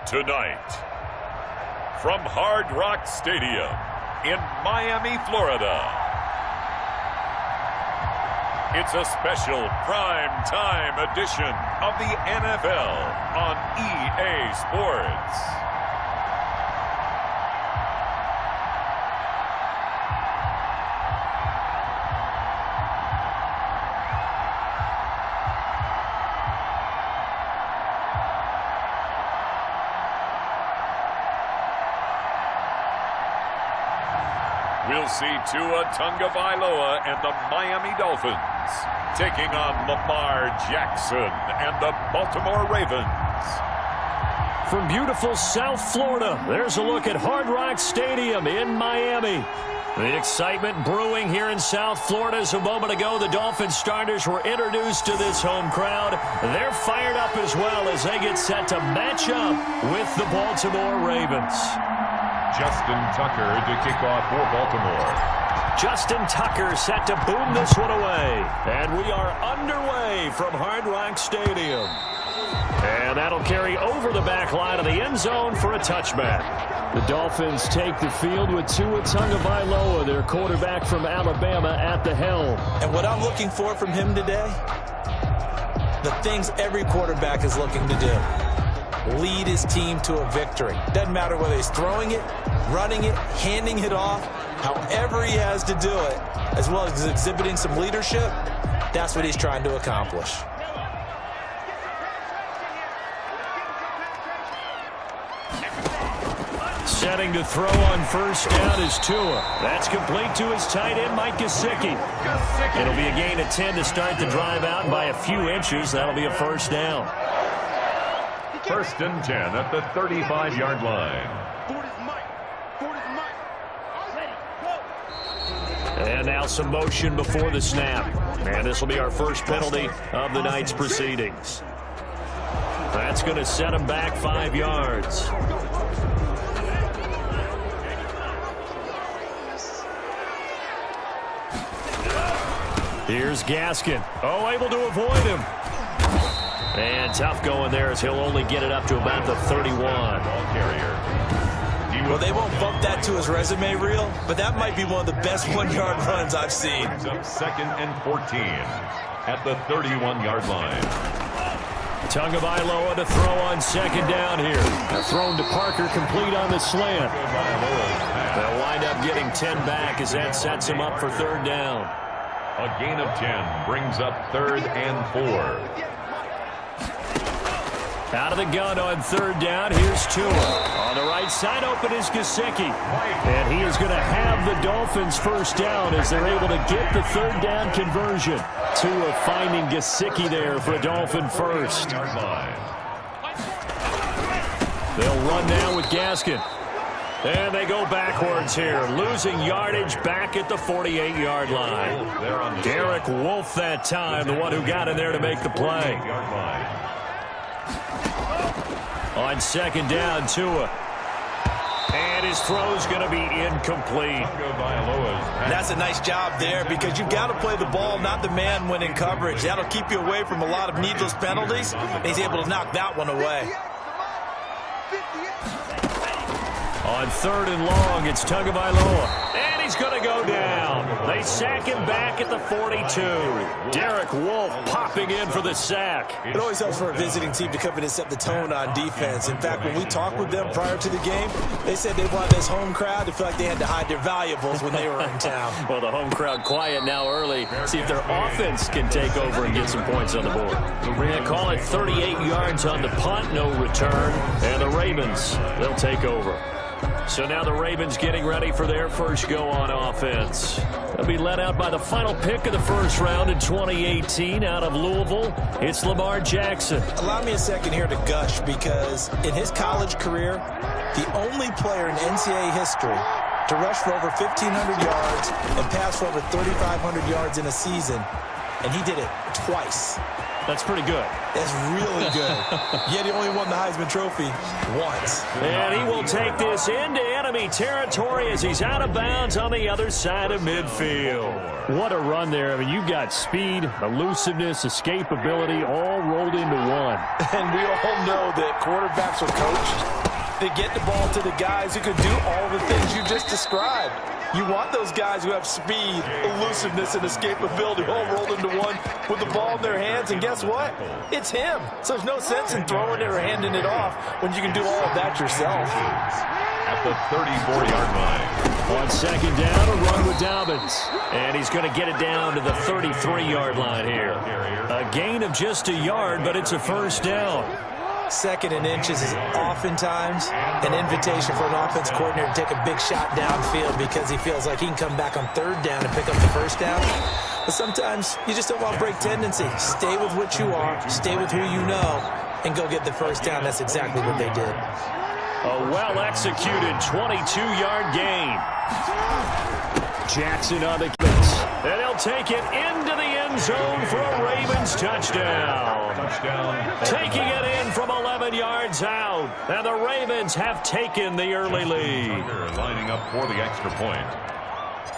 Tonight, from Hard Rock Stadium in Miami, Florida, it's a special prime time edition of the NFL on EA Sports. We'll see Tua Tagovailoa and the Miami Dolphins taking on Lamar Jackson and the Baltimore Ravens. From beautiful South Florida, there's a look at Hard Rock Stadium in Miami. The excitement brewing here in South Florida as a moment ago the Dolphins starters were introduced to this home crowd. They're fired up as well as they get set to match up with the Baltimore Ravens. Justin Tucker to kick off for Baltimore. Justin Tucker set to boom this one away. And we are underway from Hard Rock Stadium. And that'll carry over the back line of the end zone for a touchback. The Dolphins take the field with Tua Tagovailoa, their quarterback from Alabama, at the helm. And what I'm looking for from him today, the things every quarterback is looking to do. Lead his team to a victory. Doesn't matter whether he's throwing it, running it, handing it off, however he has to do it, as well as exhibiting some leadership, that's what he's trying to accomplish. Setting to throw on first down is Tua. That's complete to his tight end, Mike Gesicki. It'll be a gain of 10 to start the drive out by a few inches. That'll be a first down. First and 10 at the 35-yard line. And now some motion before the snap. And this will be our first penalty of the night's proceedings. That's going to set him back 5 yards. Here's Gaskin. Oh, able to avoid him. And tough going there as he'll only get it up to about the 31. Well, they won't bump that to his resume reel, but that might be one of the best one-yard runs I've seen. Second and 14 at the 31-yard line. Tagovailoa to throw on second down here. Thrown to Parker, complete on the slant. They'll wind up getting 10 back as that sets him up for third down. A gain of 10 brings up third and 4. Out of the gun on third down, here's Tua. On the right side, open is Gesicki. And he is going to have the Dolphins first down as they're able to get the third down conversion. Tua finding Gesicki there for a Dolphin first. They'll run now with Gaskin. And they go backwards here, losing yardage back at the 48-yard line. Derek Wolfe that time, the one who got in there to make the play. On second down, Tua. And his throw's going to be incomplete. That's a nice job there because you've got to play the ball, not the man when in coverage. That'll keep you away from a lot of needless penalties. And he's able to knock that one away. On third and long, it's Tagovailoa. And he's going to go down. They sack him back at the 42. Derek Wolfe popping in for the sack. It always helps for a visiting team to come in and set the tone on defense. In fact, when we talked with them prior to the game, they said they wanted this home crowd to feel like they had to hide their valuables when they were in town. Well, the home crowd quiet now early. See if their offense can take over and get some points on the board. We're going to call it 38 yards on the punt, no return. And the Ravens, they'll take over. So now the Ravens getting ready for their first go on offense. They'll be led out by the final pick of the first round in 2018 out of Louisville. It's Lamar Jackson. Allow me a second here to gush because in his college career, the only player in NCAA history to rush for over 1,500 yards and pass for over 3,500 yards in a season, and he did it twice. That's pretty good. That's really good. Yet he only won the Heisman Trophy once. And he will take this into enemy territory as he's out of bounds on the other side of midfield. What a run there. I mean, you've got speed, elusiveness, escapability all rolled into one. And we all know that quarterbacks are coached to get the ball to the guys who can do all the things you just described. You want those guys who have speed, elusiveness, and escapability all rolled into one with the ball in their hands. And guess what? It's him. So there's no sense in throwing it or handing it off when you can do all of that yourself. At the 34-yard line. On second down, a run with Dobbins. And he's going to get it down to the 33-yard line here. A gain of just a yard, but it's a first down. Second and inches is oftentimes an invitation for an offense coordinator to take a big shot downfield because he feels like he can come back on third down and pick up the first down. But sometimes you just don't want break tendency. Stay with what you are, stay with who you know, and go get the first down. That's exactly what they did. A well-executed 22-yard gain. Jackson on the kicks. And he'll take it into the end zone for a Ravens touchdown. Taking it in from 11 yards out. And the Ravens have taken the early lead. Lining up for the extra point.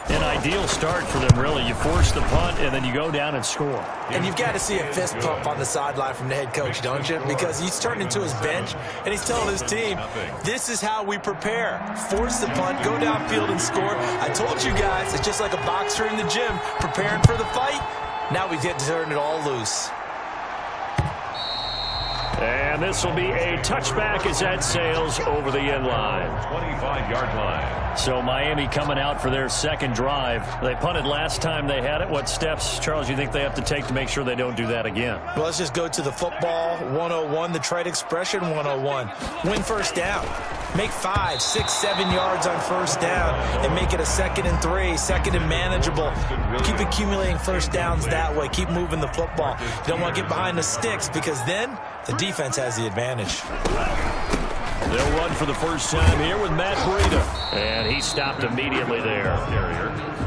An ideal start for them, really. You force the punt, and then you go down and score. And you've got to see a fist pump on the sideline from the head coach, don't you? Because he's turned into his bench, and he's telling his team, this is how we prepare. Force the punt, go downfield and score. I told you guys, it's just like a boxer in the gym preparing for the fight. Now we get to turn it all loose. And this will be a touchback as that sails over the end line. 25-yard line. So Miami coming out for their second drive. They punted last time they had it. What steps, Charles, you think they have to take to make sure they don't do that again? Well, let's just go to the football 101, the trade expression 101. Win first down. Make 5, 6, 7 yards on first down and make it a 2nd and 3, 2nd and manageable. Keep accumulating first downs that way. Keep moving the football. You don't want to get behind the sticks because then the defense has the advantage. They'll run for the first time here with Matt Breida. And he stopped immediately there.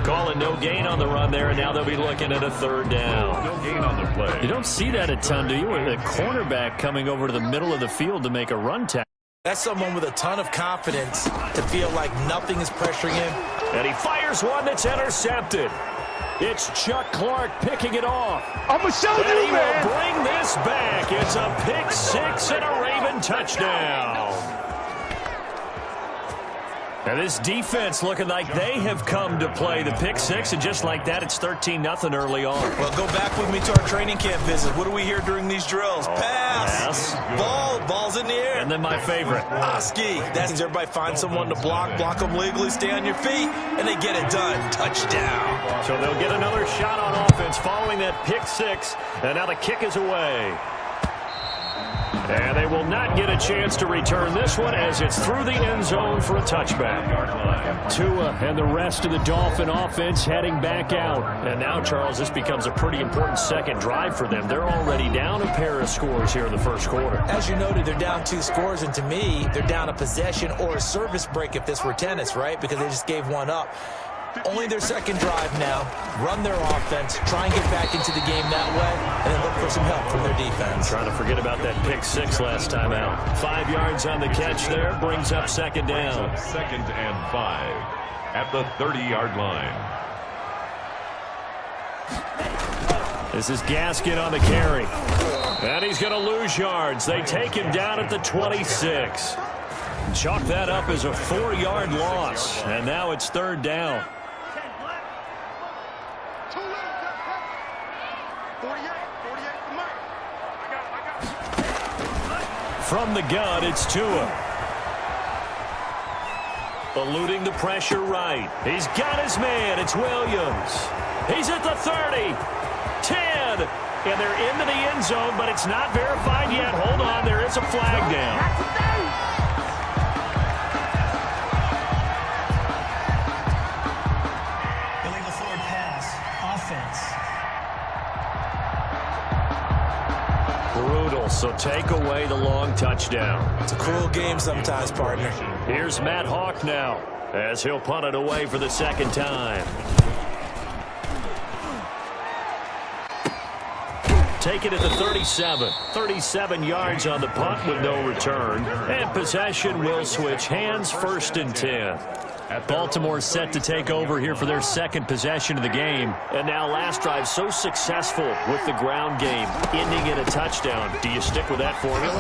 Calling no gain on the run there, and now they'll be looking at a third down. No gain on the play. You don't see that a ton, do you? With a cornerback coming over to the middle of the field to make a run tackle. That's someone with a ton of confidence to feel like nothing is pressuring him. And he fires one that's intercepted. It's Chuck Clark picking it off. I'm going to show and you, he man. will bring this back. It's a pick six and a Raven touchdown. Now this defense looking like they have come to play the pick six, and just like that, it's 13-0 early on. Well, go back with me to our training camp visit. What do we hear during these drills? Pass. Ball's in the air. And then my favorite. Oski. That means everybody find someone to block them legally, stay on your feet, and they get it done. Touchdown. So they'll get another shot on offense following that pick six, and now the kick is away. And they will not get a chance to return this one as it's through the end zone for a touchback. Tua and the rest of the Dolphin offense heading back out. And now, Charles, this becomes a pretty important second drive for them. They're already down a pair of scores here in the first quarter. As you noted, they're down 2 scores, and to me, they're down a possession or a service break if this were tennis, right? Because they just gave one up. Only their second drive now. Run their offense, try and get back into the game that way, and then look for some help from their defense. Trying to forget about that pick six last time out. 5 yards on the catch there, brings up second down. 2nd and 5 at the 30-yard line. This is Gaskin on the carry. And he's going to lose yards. They take him down at the 26. Chalk that up as a 4-yard loss. And now it's third down. From the gun, it's Tua. Eluding the pressure right. He's got his man. It's Williams. He's at the 30. 10. And they're into the end zone, but it's not verified yet. Hold on. There is a flag down. Brutal, so take away the long touchdown. It's a cruel game sometimes, partner. Here's Matt Hawk now, as he'll punt it away for the second time. take it at the 37. 37 yards on the punt with no return. And possession will switch hands, 1st and 10. Baltimore set to take over here for their second possession of the game. And now last drive so successful with the ground game, ending in a touchdown. Do you stick with that formula?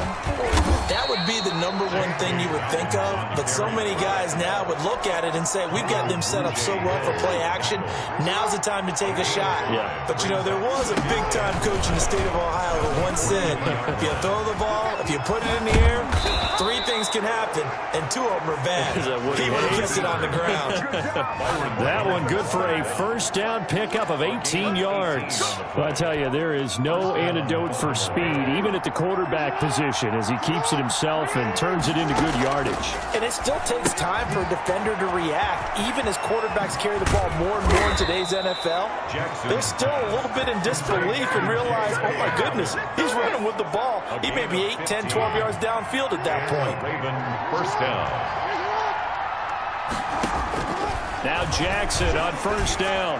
That would be the number one thing you would think of, but so many guys now would look at it and say, we've got them set up so well for play action. Now's the time to take a shot. Yeah. But, you know, there was a big-time coach in the state of Ohio who once said, if you throw the ball, if you put it in the air, 3 things can happen, and 2 of them are bad. He would have kissed it on the ground. That one good for a first down pickup of 18 yards. Well, I tell you, there is no antidote for speed, even at the quarterback position, as he keeps it himself and turns it into good yardage. And it still takes time for a defender to react. Even as quarterbacks carry the ball more and more in today's NFL, they're still a little bit in disbelief and realize, oh my goodness, he's running with the ball. He may be 8, 10, 12 yards downfield at that point. First down. Now Jackson on first down.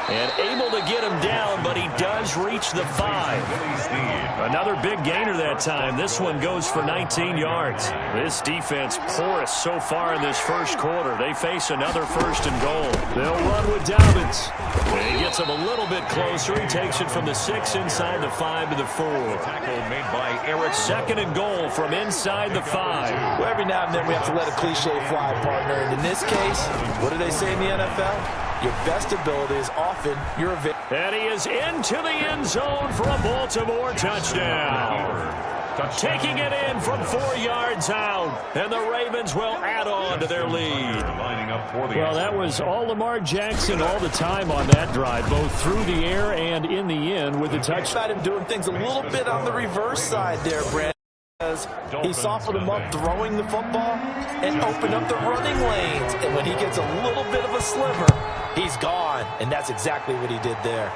And able to get him down, but he does reach the 5. Another big gainer that time. This one goes for 19 yards. This defense porous so far in this first quarter. They face another 1st and goal. They'll run with Dobbins. And he gets him a little bit closer. He takes it from the 6 inside the 5 to the 4. Tackle made by Eric. 2nd and goal from inside the 5. Well, every now and then we have to let a cliche fly, partner. And in this case, what do they say in the NFL? Your best ability is often your victory. And he is into the end zone for a Baltimore touchdown. Taking it in from 4 yards out. And the Ravens will add on to their lead. Well, that was all Lamar Jackson all the time on that drive, both through the air and in the end with the touchdown. Him doing things a little bit on the reverse side there, Brandon. He softened him up throwing the football and opened up the running lanes. And when he gets a little bit of a sliver, he's gone. And that's exactly what he did there.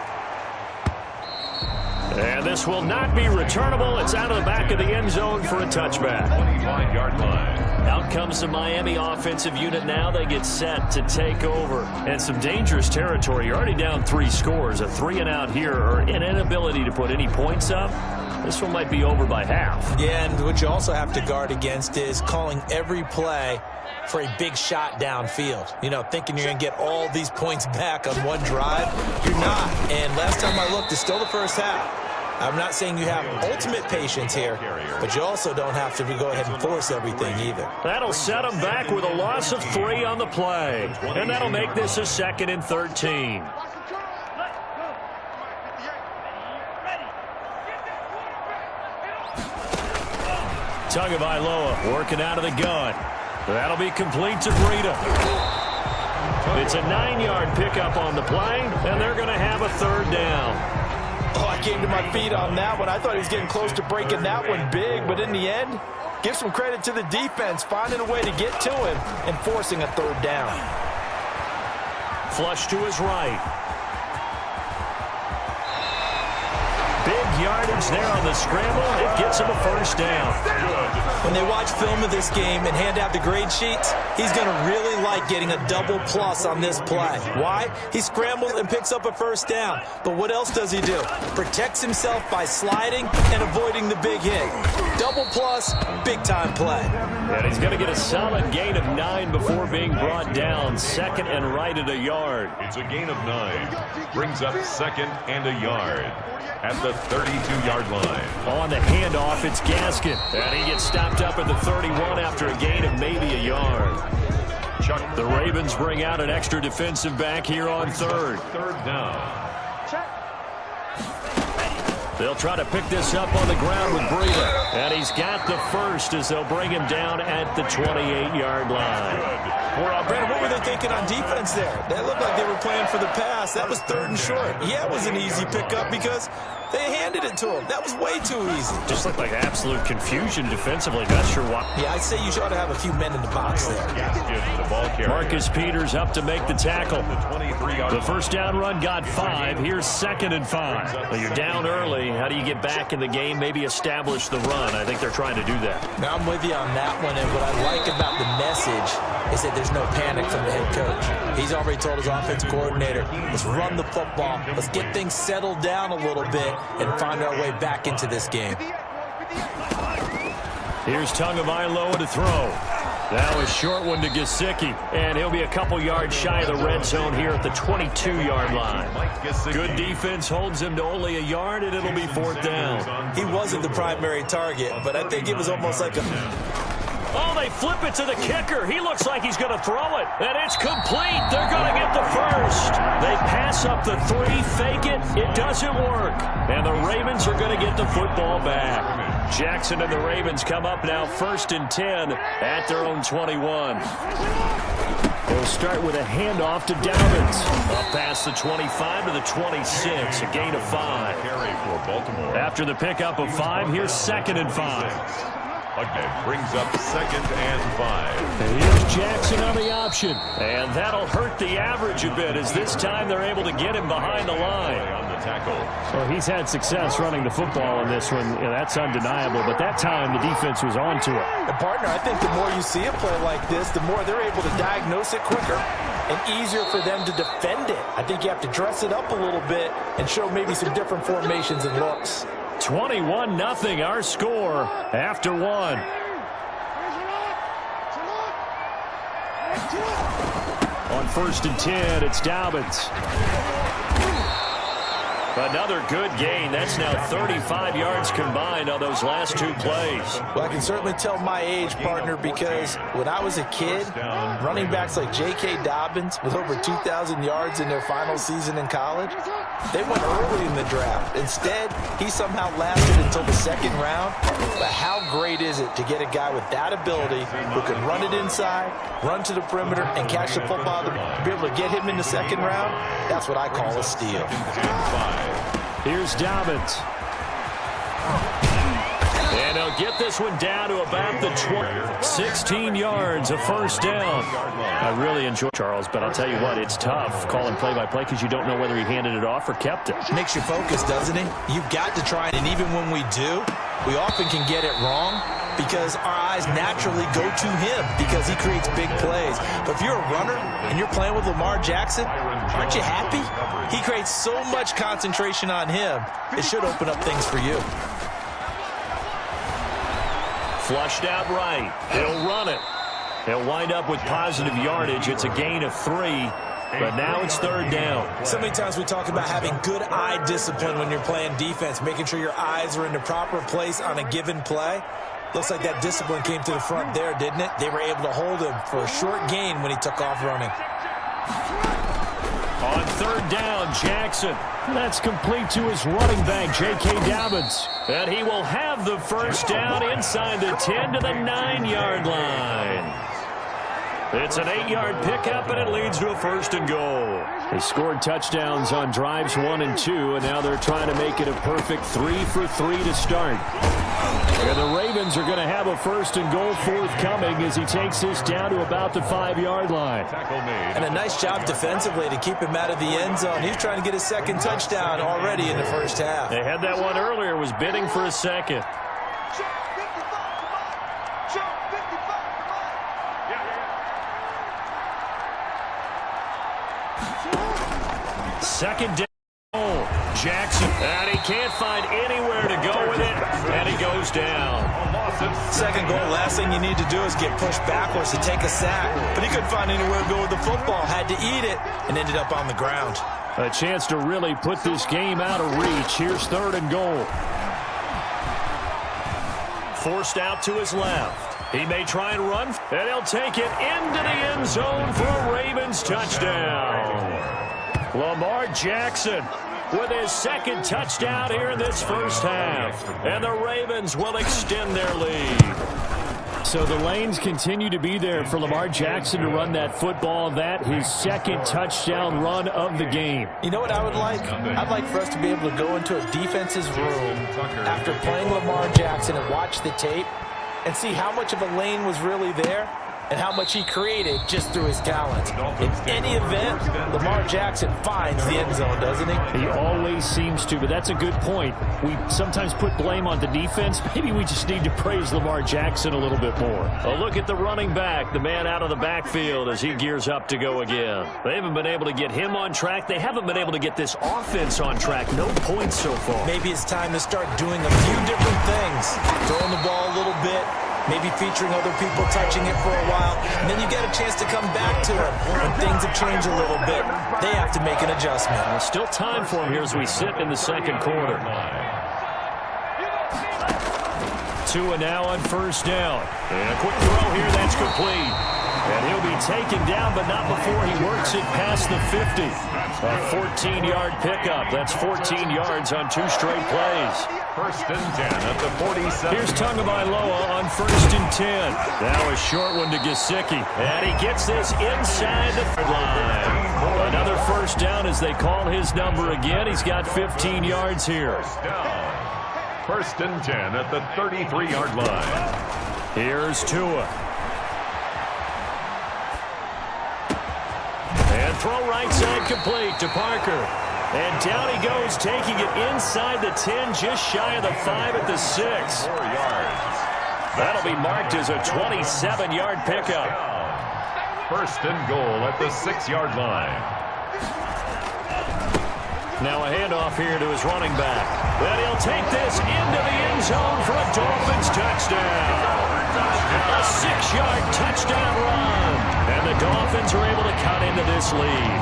And this will not be returnable. It's out of the back of the end zone for a touchback. 25-yard line. Out comes the Miami offensive unit now. They get set to take over. And some dangerous territory. You're already down 3 scores. A 3-and-out here or an inability to put any points up. This one might be over by half. Yeah, and what you also have to guard against is calling every play for a big shot downfield. You know, thinking you're going to get all these points back on one drive. You're not. And last time I looked, it's still the first half. I'm not saying you have ultimate patience here, but you also don't have to go ahead and force everything either. That'll set them back with a loss of 3 on the play. And that'll make this a 2nd and 13. Tagovailoa working out of the gun. That'll be complete to Breida. It's a 9-yard pickup on the play, and they're going to have a 3rd down. Oh, I came to my feet on that one. I thought he was getting close to breaking that one big, but in the end, give some credit to the defense, finding a way to get to him and forcing a 3rd down. Flush to his right. Big yardage there on the scramble. It gets him a 1st down. When they watch film of this game and hand out the grade sheets, he's going to really like getting a double plus on this play. Why? He scrambles and picks up a 1st down. But what else does he do? Protects himself by sliding and avoiding the big hit. Double plus, big-time play. And he's going to get a solid gain of 9 before being brought down. 2nd and right at a yard. It's a gain of 9. Brings up 2nd and a yard at the 32-yard line. On the handoff, it's Gaskin. And he gets stopped up at the 31 after a gain of maybe a yard. The Ravens bring out an extra defensive back here on 3rd. 3rd down. They'll try to pick this up on the ground with Breida. And he's got the 1st as they'll bring him down at the 28-yard line. Brandon, what were they thinking on defense there? They looked like they were playing for the pass. That was 3rd and short. Yeah, it was an easy pickup because they handed it to him. That was way too easy. Just looked like absolute confusion defensively. Not sure why. Yeah, I'd say you ought to have a few men in the box there. Marcus Peters up to make the tackle. The 1st down run got 5. Here's 2nd and 5. Well, you're down early, how do you get back in the game, maybe establish the run? I think they're trying to do that. Now, I'm with you on that one, and what I like about the message is that there's no panic from the head coach. He's already told his offense coordinator, let's run the football, let's get things settled down a little bit and find our way back into this game. Here's Tagovailoa to throw. That was a short one to Gesicki, and he'll be a couple yards shy of the red zone here at the 22-yard line. Good defense holds him to only a yard, and it'll be 4th down. He wasn't the primary target, but I think it was almost like a... Oh, they flip it to the kicker. He looks like he's going to throw it, and it's complete. They're going to get the first. They pass up the 3, fake it. It doesn't work, and the Ravens are going to get the football back. Jackson and the Ravens come up now 1st and 10 at their own 21. They'll start with a handoff to Dolphins. Up past the 25 to the 26, a gain of 5. Carry for Baltimore. After the pickup of 5, here's 2nd and 5. Hugman brings up 2nd and 5. And here's Jackson on the option. And that'll hurt the average a bit as this time they're able to get him behind the line. On the tackle. Well, he's had success running the football in this one. That's undeniable. But that time the defense was on to it. And partner, I think the more you see a play like this, the more they're able to diagnose it quicker and easier for them to defend it. I think you have to dress it up a little bit and show maybe some different formations and looks. 21-0 our score after 1. On 1st and 10, it's Dobbins. Another good gain. That's now 35 yards combined on those last 2 plays. Well, I can certainly tell my age, partner, because when I was a kid, running backs like J.K. Dobbins with over 2,000 yards in their final season in college, they went early in the draft. Instead, he somehow lasted until the 2nd round. But how great is it to get a guy with that ability who can run it inside, run to the perimeter, and catch the football, to be able to get him in the 2nd round? That's what I call a steal. Here's Dobbins. And he'll get this one down to about the 20. 16 yards, a 1st down. I really enjoy Charles, but I'll tell you what, it's tough calling play-by-play because you don't know whether he handed it off or kept it. Makes you focus, doesn't it? You've got to try it, and even when we do, we often can get it wrong because our eyes naturally go to him because he creates big plays. But if you're a runner and you're playing with Lamar Jackson, aren't you happy? He creates so much concentration on him, it should open up things for you. Flushed out right. He'll run it. He'll wind up with positive yardage. It's a gain of 3, but now it's 3rd down. So many times we talk about having good eye discipline when you're playing defense, making sure your eyes are in the proper place on a given play. Looks like that discipline came to the front there, didn't it? They were able to hold him for a short gain when he took off running. On 3rd down, Jackson. That's complete to his running back, J.K. Dobbins. And he will have the 1st down inside the 10 to the 9-yard line. It's an 8-yard pickup, and it leads to a 1st and goal. They scored touchdowns on drives 1 and 2, and now they're trying to make it a perfect 3 for 3 to start. And the Ravens are going to have a 1st and goal forthcoming as he takes this down to about the 5-yard line. And a nice job defensively to keep him out of the end zone. He was trying to get his 2nd touchdown already in the 1st half. They had that one earlier, was bidding for a 2nd. Second down. Jackson, and he can't find anywhere to go with it, and he goes down. 2nd goal, last thing you need to do is get pushed backwards to take a sack, but he couldn't find anywhere to go with the football, had to eat it, and ended up on the ground. A chance to really put this game out of reach. Here's 3rd and goal. Forced out to his left. He may try and run, and he'll take it into the end zone for a Ravens touchdown. Lamar Jackson with his 2nd touchdown here in this 1st half. And the Ravens will extend their lead. So the lanes continue to be there for Lamar Jackson to run that football. That his 2nd touchdown run of the game. You know what I would like? I'd like for us to be able to go into a defense's room after playing Lamar Jackson and watch the tape and see how much of a lane was really there and how much he created just through his talents. In any event, Lamar Jackson finds the end zone, doesn't he? He always seems to, but that's a good point. We sometimes put blame on the defense. Maybe we just need to praise Lamar Jackson a little bit more. A look at the running back, the man out of the backfield as he gears up to go again. They haven't been able to get him on track. They haven't been able to get this offense on track. No points so far. Maybe it's time to start doing a few different things. Throwing the ball a little bit, maybe featuring other people touching it for a while, and then you get a chance to come back to it. When things have changed a little bit, they have to make an adjustment. Still time for him here as we sit in the second quarter. Tua now on first down. And a quick throw here, that's complete. And he'll be taken down, but not before he works it past the 50. A 14-yard pickup. That's 14 yards on 2 straight plays. First and 10 at the 47. Here's Tagovailoa on first and 10. Now a short one to Gesicki. And he gets this inside the line. Another first down as they call his number again. He's got 15 yards here. First and 10 at the 33-yard line. Here's Tua. And throw right side complete to Parker. And down he goes, taking it inside the 10, just shy of the 5 at the 6. 4 yards. That'll be marked as a 27-yard pickup. First and goal at the 6-yard line. Now a handoff here to his running back. And he'll take this into the end zone for a Dolphins touchdown. A 6-yard touchdown run. And the Dolphins are able to cut into this lead.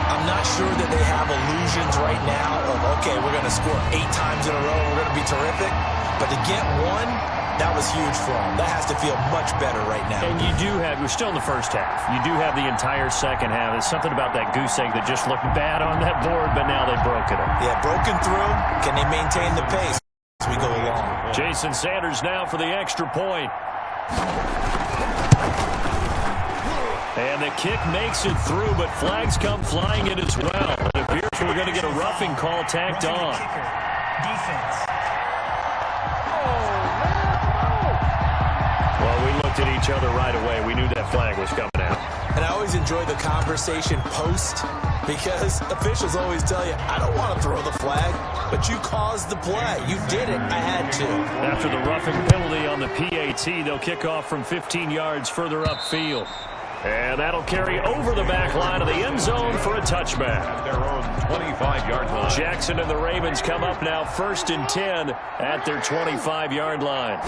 I'm not sure that they have illusions right now of, okay, we're going to score 8 times in a row, we're going to be terrific. But to get one, that was huge for them. That has to feel much better right now. And you do have, we're still in the first half. You do have the entire second half. There's something about that goose egg that just looked bad on that board, but now they've broken it. Yeah, broken through. Can they maintain the pace as we go along? Jason Sanders now for the extra point. And the kick makes it through, but flags come flying in as well. It appears we're going to get a roughing call tacked on. Defense. Well, we looked at each other right away. We knew that flag was coming out. And I always enjoy the conversation post because officials always tell you, I don't want to throw the flag, but you caused the play. You did it. I had to. After the roughing penalty on the PAT, they'll kick off from 15 yards further upfield. And that'll carry over the back line of the end zone for a touchback. At their own 25-yard line. Jackson and the Ravens come up now first and 10 at their 25-yard line.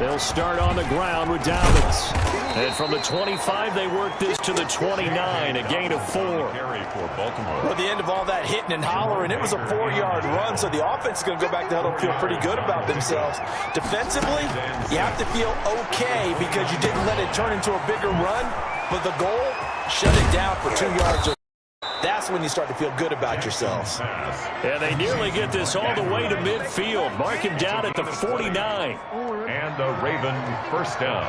They'll start on the ground with Dobbins. And from the 25, they work this to the 29, a gain of 4. Carry for Baltimore. Well, at the end of all that hitting and hollering, it was a 4-yard run, so the offense is going to go back to huddle and feel pretty good about themselves. Defensively, you have to feel okay because you didn't let it turn into a bigger run, but the goal, shut it down for 2 yards. That's when you start to feel good about yourselves. And they nearly get this all the way to midfield. Mark him down at the 49. And the Raven first down.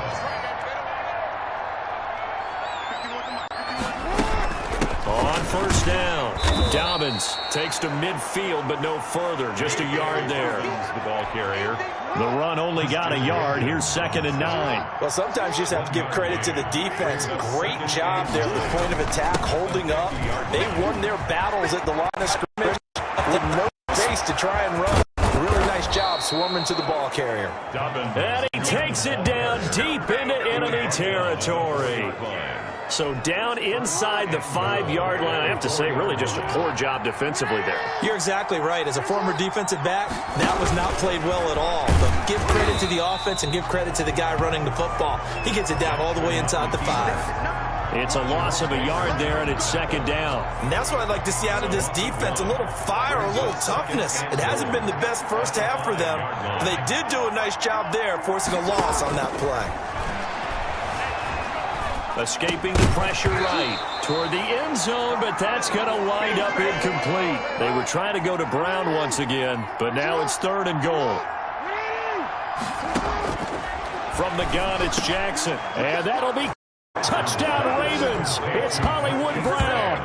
On first down, Dobbins takes to midfield, but no further. Just a yard there. The ball carrier. The run only got a yard. Here's second and 9. Well, sometimes you just have to give credit to the defense. Great job there at the point of attack, holding up. They won their battles at the line of scrimmage with no space to try and run. Really nice job swarming to the ball carrier. And he takes it down deep into enemy territory. So down inside the 5-yard line. I have to say, really just a poor job defensively there. You're exactly right. As a former defensive back, that was not played well at all. But give credit to the offense and give credit to the guy running the football. He gets it down all the way inside the 5. It's a loss of a yard there, and it's second down. And that's what I'd like to see out of this defense, a little fire, a little toughness. It hasn't been the best first half for them, but they did do a nice job there, forcing a loss on that play. Escaping the pressure right toward the end zone, but that's going to wind up incomplete. They were trying to go to Brown once again, but now it's third and goal. From the gun, it's Jackson, and that'll be touchdown Ravens. It's Hollywood Brown.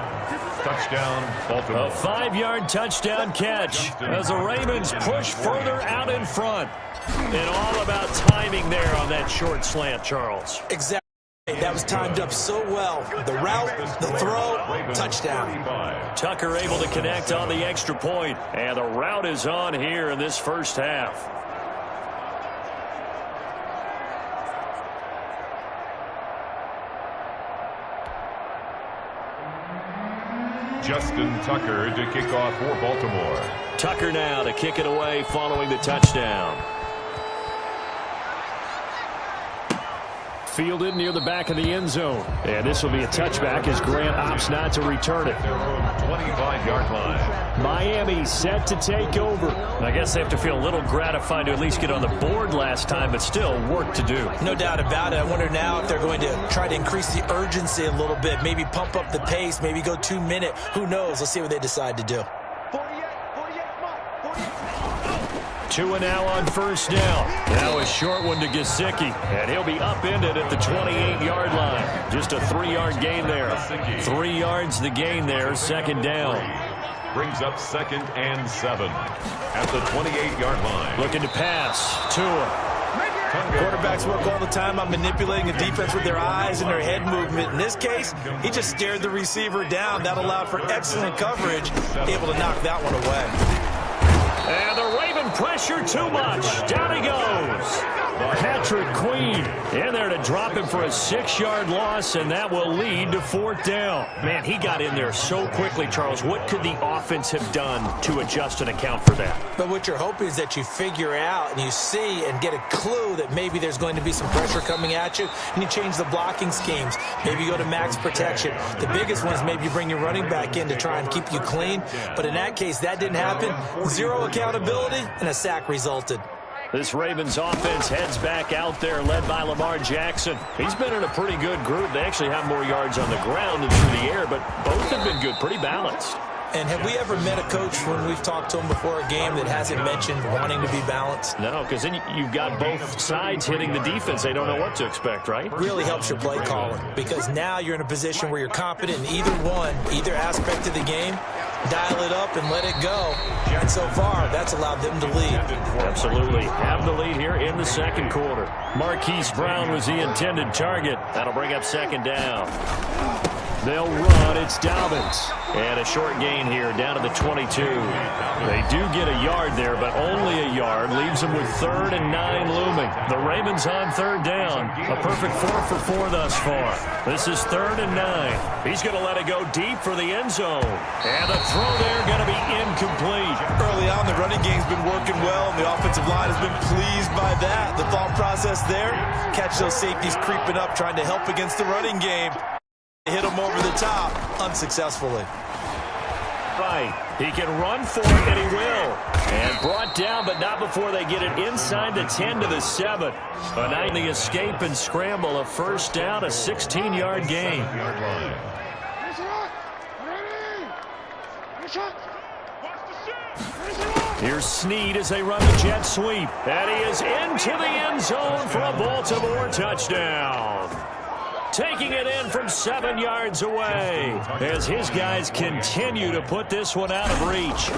Touchdown, Baltimore. A 5-yard touchdown catch as the Ravens push further out in front. And all about timing there on that short slant, Charles. Exactly. That was timed up so well. The route, the throw, touchdown. Tucker able to connect on the extra point. And the route is on here in this first half. Justin Tucker to kick off for Baltimore. Tucker now to kick it away following the touchdown. Fielded near the back of the end zone. And this will be a touchback as Grant opts not to return it. 25-yard line. Miami set to take over. I guess they have to feel a little gratified to at least get on the board last time, but still work to do. No doubt about it. I wonder now if they're going to try to increase the urgency a little bit, maybe pump up the pace, maybe go 2-minute. Who knows? Let's see what they decide to do. 2 and now on first down. Now a short one to Gesicki, and he'll be upended at the 28-yard line. Just a 3-yard gain there. 3 yards the gain there, second down. Brings up 2nd and 7 at the 28-yard line. Looking to pass. Tua. Quarterbacks work all the time on manipulating a defense with their eyes and their head movement. In this case, he just stared the receiver down. That allowed for excellent coverage, able to knock that one away. And the Raven pressure too much. Down he goes. Patrick Queen in there to drop him for a 6-yard loss, and that will lead to 4th down. Man, he got in there so quickly, Charles. What could the offense have done to adjust and account for that? But what you're hoping is that you figure out and you see and get a clue that maybe there's going to be some pressure coming at you, and you change the blocking schemes. Maybe you go to max protection. The biggest one is maybe you bring your running back in to try and keep you clean. But in that case, that didn't happen. 0 accountability, and a sack resulted. This Ravens offense heads back out there, led by Lamar Jackson. He's been in a pretty good group. They actually have more yards on the ground than through the air, but both have been good, pretty balanced. And have we ever met a coach when we've talked to him before a game that hasn't mentioned wanting to be balanced? No, because then you've got both sides hitting the defense. They don't know what to expect, right? Really helps your play calling, because now you're in a position where you're competent in either aspect of the game. Dial it up and let it go. And so far, that's allowed them to lead. Absolutely. Have the lead here in the second quarter. Marquise Brown was the intended target. That'll bring up 2nd down. They'll run. It's Dobbins. And a short gain here down to the 22. They do get a yard there, but only a yard. Leaves them with 3rd and 9 looming. The Ravens on 3rd down. A perfect 4 for 4 thus far. This is 3rd and 9. He's going to let it go deep for the end zone. And the throw there going to be incomplete. Early on, the running game's been working well, and the offensive line has been pleased by that. The thought process there, catch those safeties creeping up, trying to help against the running game. Hit him over the top, unsuccessfully. Right. He can run for it, and he will. And brought down, but not before they get it inside the 10 to the 7. But now the escape and scramble, a first down, a 16-yard gain. Here's Snead as they run the jet sweep. And he is into the end zone for a Baltimore touchdown. Taking it in from 7 yards away as his guys continue to put this one out of reach.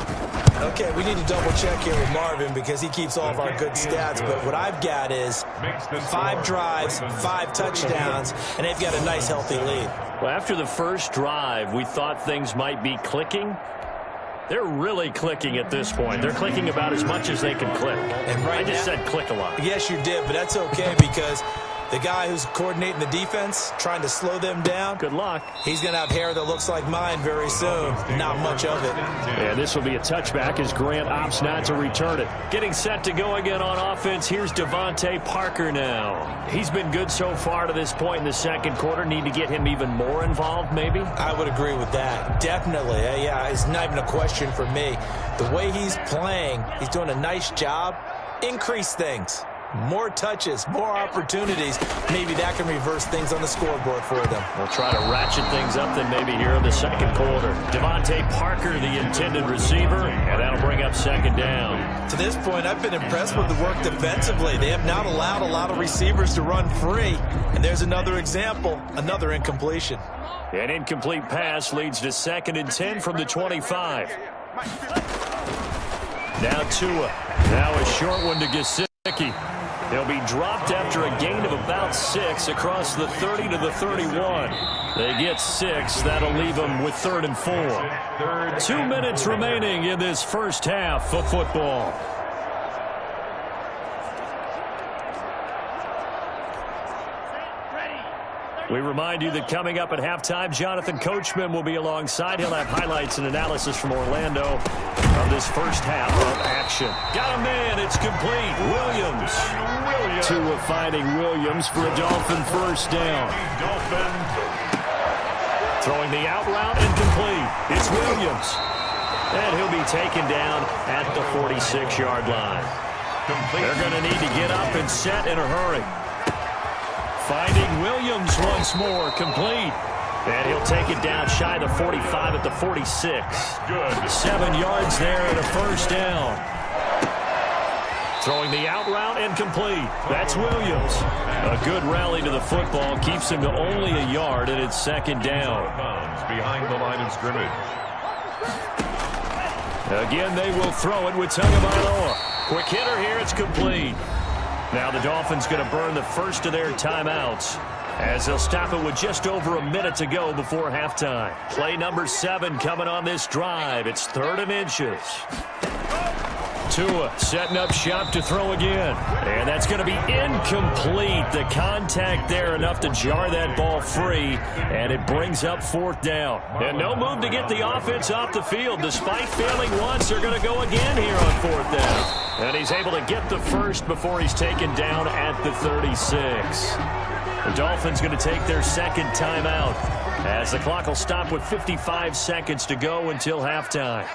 Okay, we need to double check here with Marvin because he keeps all of our good stats. But what I've got is 5 drives, 5 touchdowns, and they've got a nice, healthy lead. Well, after the first drive, we thought things might be clicking. They're really clicking at this point. They're clicking about as much as they can click. And right I just said click a lot. Yes, you did, but that's okay because the guy who's coordinating the defense, trying to slow them down. Good luck. He's going to have hair that looks like mine very soon. Not much of it. And this will be a touchback as Grant opts not to return it. Getting set to go again on offense. Here's Devontae Parker now. He's been good so far to this point in the second quarter. Need to get him even more involved, maybe? I would agree with that. Definitely. Yeah, it's not even a question for me. The way he's playing, he's doing a nice job. Increase things. More touches, more opportunities. Maybe that can reverse things on the scoreboard for them. They'll try to ratchet things up then maybe here in the second quarter. Devontae Parker, the intended receiver, and that'll bring up second down. To this point, I've been impressed with the work defensively. They have not allowed a lot of receivers to run free. And there's another example, another incompletion. An incomplete pass leads to 2nd and 10 from the 25. Now Tua. Now a short one to Gesicki. They'll be dropped after a gain of about 6 across the 30 to the 31. They get 6. That'll leave them with 3rd and 4. 2 minutes remaining in this first half of football. We remind you that coming up at halftime, Jonathan Coachman will be alongside. He'll have highlights and analysis from Orlando of this first half of action. Got a man. It's complete. Williams. Tua finding Williams for a Dolphin first down. Throwing the out route and complete. It's Williams. And he'll be taken down at the 46-yard line. They're going to need to get up and set in a hurry. Finding Williams once more, complete. And he'll take it down shy of the 45 at the 46. Good. 7 yards there and a first down. Throwing the out route and complete. That's Williams. A good rally to the football keeps him to only a yard, and it's second down. Behind the line of scrimmage. Again, they will throw it with Tagovailoa. Quick hitter here, it's complete. Now the Dolphins going to burn the first of their timeouts as they'll stop it with just over a minute to go before halftime. Play number 7 coming on this drive. It's 3rd and inches. Tua setting up shop to throw again. And that's going to be incomplete. The contact there enough to jar that ball free. And it brings up 4th down. And no move to get the offense off the field. Despite failing once, they're going to go again here on 4th down. And he's able to get the first before he's taken down at the 36. The Dolphins going to take their second timeout as the clock will stop with 55 seconds to go until halftime.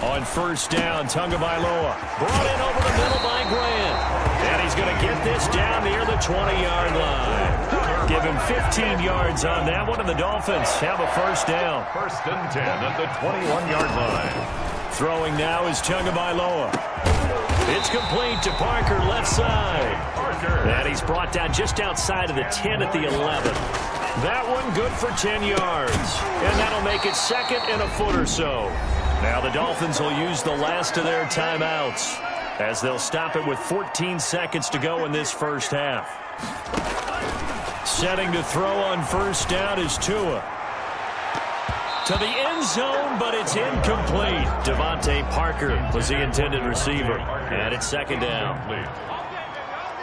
On first down, Tagovailoa brought in over the middle by Grant. And he's going to get this down near the 20-yard line. Give him 15 yards on that one, and the Dolphins have a first down. 1st and 10 at the 21-yard line. Throwing now is Tagovailoa. It's complete to Parker, left side. And he's brought down just outside of the 10 at the 11. That one good for 10 yards. And that'll make it 2nd and a foot or so. Now the Dolphins will use the last of their timeouts as they'll stop it with 14 seconds to go in this first half. Setting to throw on first down is Tua. To the end zone, but it's incomplete. Devontae Parker was the intended receiver. And it's 2nd down.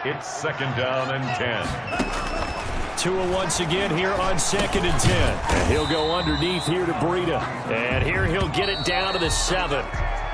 It's 2nd down and 10. Tua once again here on 2nd and 10. And he'll go underneath here to Breida. And here he'll get it down to the 7.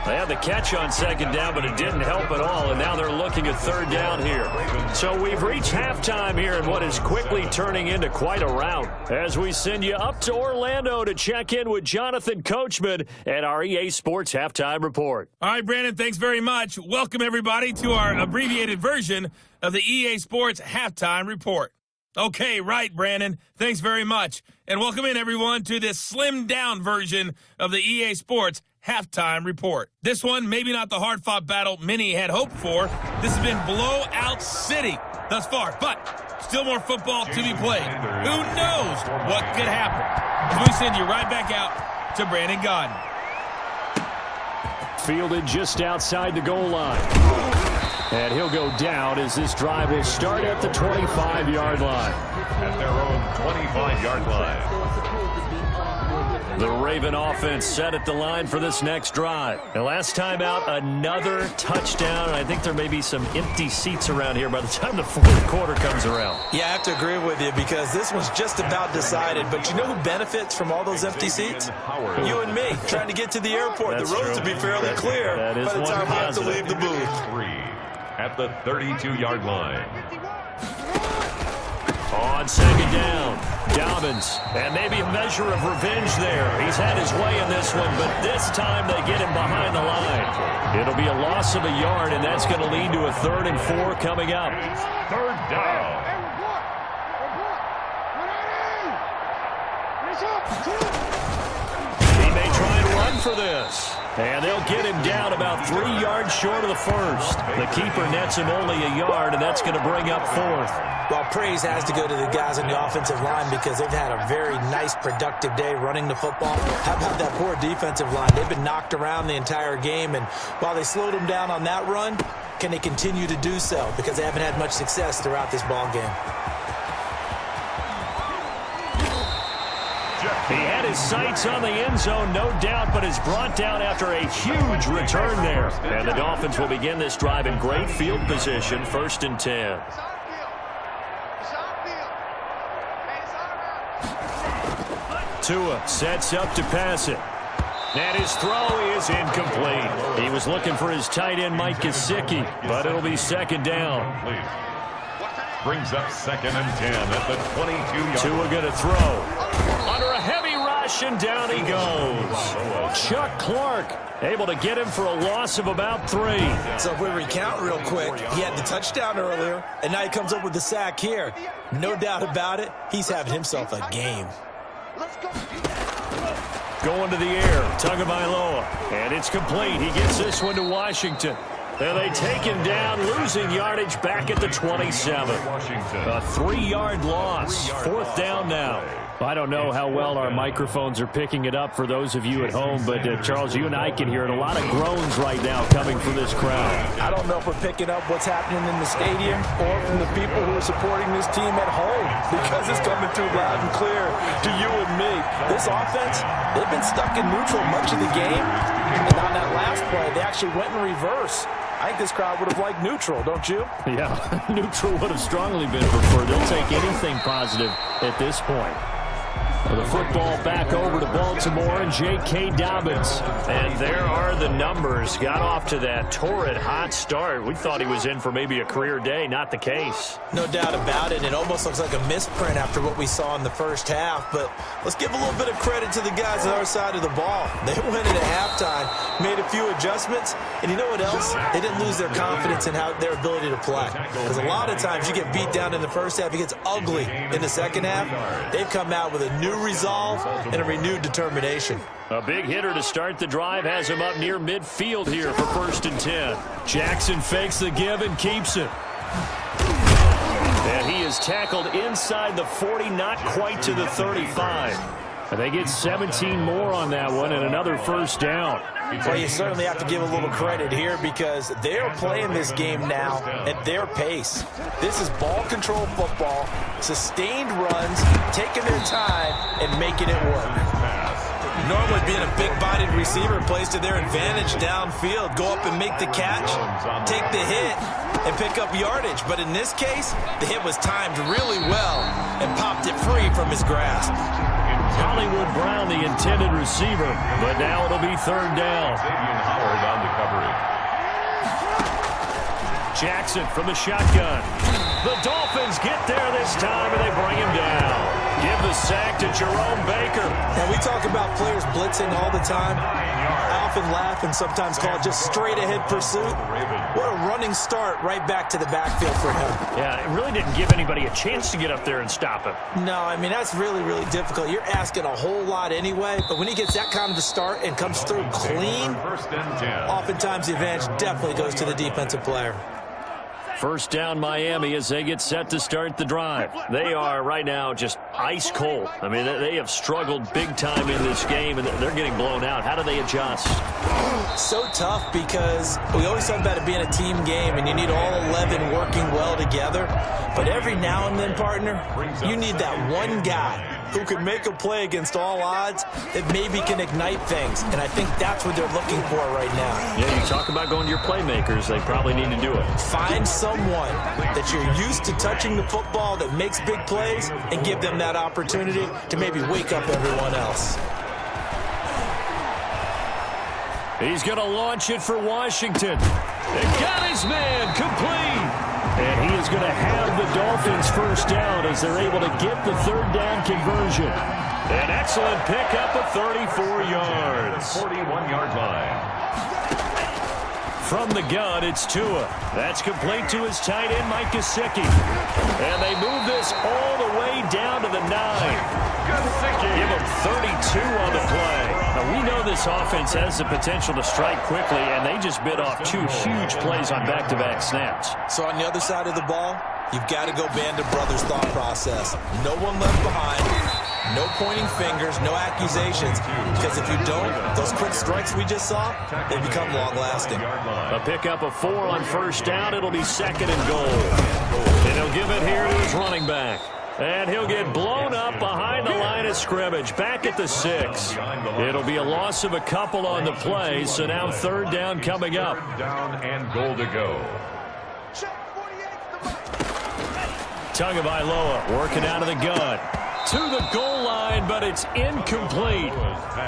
They had the catch on 2nd down, but it didn't help at all. And now they're looking at 3rd down here. So we've reached halftime here in what is quickly turning into quite a rout. As we send you up to Orlando to check in with Jonathan Coachman and our EA Sports Halftime Report. All right, Brandon, thanks very much. Welcome, everybody, to our abbreviated version of the EA Sports Halftime Report. Okay, right, Brandon. Thanks very much. And welcome in, everyone, to this slimmed-down version of the EA Sports Halftime Report. This one, maybe not the hard-fought battle many had hoped for. This has been blowout city thus far, but still more football to be played. Who knows what could happen? As we send you right back out to Brandon Gaudin. Fielded just outside the goal line. And he'll go down as this drive will start at the 25-yard line. At their own 25-yard line. The Raven offense set at the line for this next drive. And last time out, another touchdown. I think there may be some empty seats around here by the time the 4th quarter comes around. Yeah, I have to agree with you because this one's just about decided. But you know who benefits from all those empty seats? You and me, trying to get to the airport. That's the roads true. will be fairly clear by the time we have to leave the booth. At the 32-yard line. On second down, Dobbins. And maybe a measure of revenge there. He's had his way in this one, but this time they get him behind the line. It'll be a loss of a yard, and that's going to lead to a 3rd and 4 coming up. Third down. He may try and run for this. And they'll get him down about 3 yards short of the first. The keeper nets him only a yard, and that's going to bring up 4th. Well, praise has to go to the guys on the offensive line because they've had a very nice, productive day running the football. How about that poor defensive line? They've been knocked around the entire game, and while they slowed them down on that run, can they continue to do so? Because they haven't had much success throughout this ball game. He had his sights on the end zone, no doubt, but is brought down after a huge return there. And the Dolphins will begin this drive in great field position, 1st and 10. Tua sets up to pass it. And his throw is incomplete. He was looking for his tight end, Mike Gesicki, but it'll be 2nd down. Brings up 2nd and 10 at the 22-yard. Tua going to throw. Under a heavy rush, and down he goes. Chuck Clark able to get him for a loss of about 3. So if we recount real quick, he had the touchdown earlier, and now he comes up with the sack here. No doubt about it, he's having himself a game. Going to the air, Tagovailoa, and it's complete. He gets this one to Washington. And they take him down, losing yardage back at the 27. A 3-yard loss. 4th down now. I don't know how well our microphones are picking it up for those of you at home, but Charles, you and I can hear it. A lot of groans right now coming from this crowd. I don't know if we're picking up what's happening in the stadium or from the people who are supporting this team at home because it's coming through loud and clear to you and me. This offense, they've been stuck in neutral much of the game, and on that last play, they actually went in reverse. I think this crowd would have liked neutral, don't you? Yeah, neutral would have strongly been preferred. They'll take anything positive at this point. The football back over to Baltimore and J.K. Dobbins. And there are the numbers. Got off to that torrid hot start. We thought he was in for maybe a career day. Not the case. No doubt about it. It almost looks like a misprint after what we saw in the first half. But let's give a little bit of credit to the guys on our side of the ball. They went in at halftime, made a few adjustments, and you know what else? They didn't lose their confidence in their ability to play. Because a lot of times you get beat down in the first half, it gets ugly in the second half. They've come out with a new resolve and a renewed determination. A big hitter to start the drive has him up near midfield here for 1st and 10. Jackson fakes the give and keeps it. And he is tackled inside the 40, not quite to the 35. And they get 17 more on that one and another 1st down. Well, you certainly have to give a little credit here because they're playing this game now at their pace. This is ball control football, sustained runs, taking their time, and making it work. Normally being a big-bodied receiver plays to their advantage downfield. Go up and make the catch, take the hit, and pick up yardage. But in this case, the hit was timed really well and popped it free from his grasp. Hollywood Brown, the intended receiver, but now it'll be 3rd down. Howard on the coverage. Jackson from the shotgun. The Dolphins get there this time, and they bring him down. Give the sack to Jerome Baker. Now, we talk about players blitzing all the time. I often laugh and sometimes call it just straight-ahead pursuit. What a running start right back to the backfield for him. Yeah, it really didn't give anybody a chance to get up there and stop him. No, I mean, that's really, really difficult. You're asking a whole lot anyway, but when he gets that kind of a start and comes through clean, oftentimes the advantage definitely goes to the defensive player. 1st down Miami as they get set to start the drive. They are right now just ice cold. I mean, they have struggled big time in this game, and they're getting blown out. How do they adjust? So tough because we always talk about it being a team game, and you need all 11 working well together. But every now and then, partner, you need that one guy who can make a play against all odds that maybe can ignite things. And I think that's what they're looking for right now. Yeah, you talk about going to your playmakers. They probably need to do it. Find someone that you're used to touching the football that makes big plays and give them that opportunity to maybe wake up everyone else. He's going to launch it for Washington. They got his man complete. And he is going to have the Dolphins first down as they're able to get the third down conversion. An excellent pickup of 34 yards. 41-yard line. From the gun, it's Tua. That's complete to his tight end, Mike Gesicki. And they move this all the way down to the 9. Give him 32 on the play. Now, we know this offense has the potential to strike quickly, and they just bit off 2 huge plays on back-to-back snaps. So on the other side of the ball, you've got to go Band of Brothers thought process. No one left behind. No pointing fingers, no accusations, because if you don't, those quick strikes we just saw, they become long-lasting. A pickup of 4 on first down. It'll be second and goal. And he'll give it here to his running back. And he'll get blown up behind the line of scrimmage, back at the 6. It'll be a loss of a couple on the play, so now third down coming up. Down and goal to go. Tagovailoa working out of the gun. To the goal line, but it's incomplete.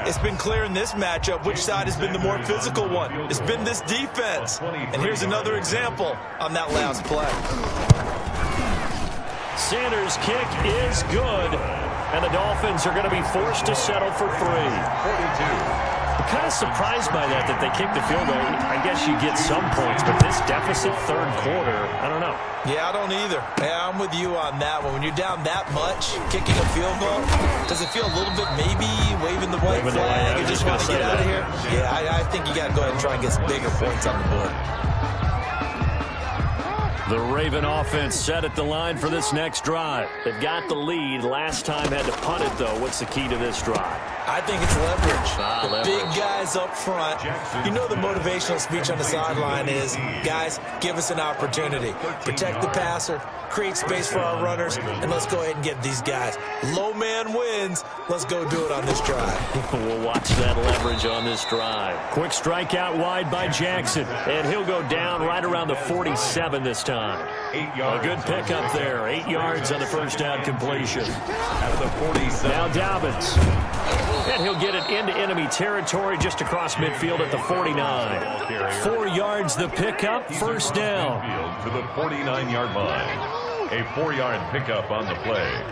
It's been clear in this matchup which side has been the more physical one. It's been this defense. And here's another example on that last play. Sanders' kick is good, and the Dolphins are going to be forced to settle for 3. 42. I'm kind of surprised by that they kicked the field goal. I guess you get some points, but this deficit third quarter, I don't know. Yeah, I don't either. Yeah, I'm with you on that one. When you're down that much, kicking a field goal, does it feel a little bit maybe waving the white flag? You just want to get out of here? Yeah, I think you got to go ahead and try and get some bigger points on the board. The Raven offense set at the line for this next drive. They've got the lead. Last time had to punt it, though. What's the key to this drive? I think it's leverage. The leverage. Big guys up front. You know the motivational speech on the sideline is, guys, give us an opportunity. Protect the passer, create space for our runners, and let's go ahead and get these guys. Low man wins. Let's go do it on this drive. We'll watch that leverage on this drive. Quick strike out wide by Jackson, and he'll go down right around the 47 this time. 8 yards. A good pickup there. 8 yards on the first down completion. Out of the 47. Now Dobbins. And he'll get it into enemy territory just across midfield at the 49. 4 yards the pickup, first down. To the 49-yard line. A 4-yard pickup on the play.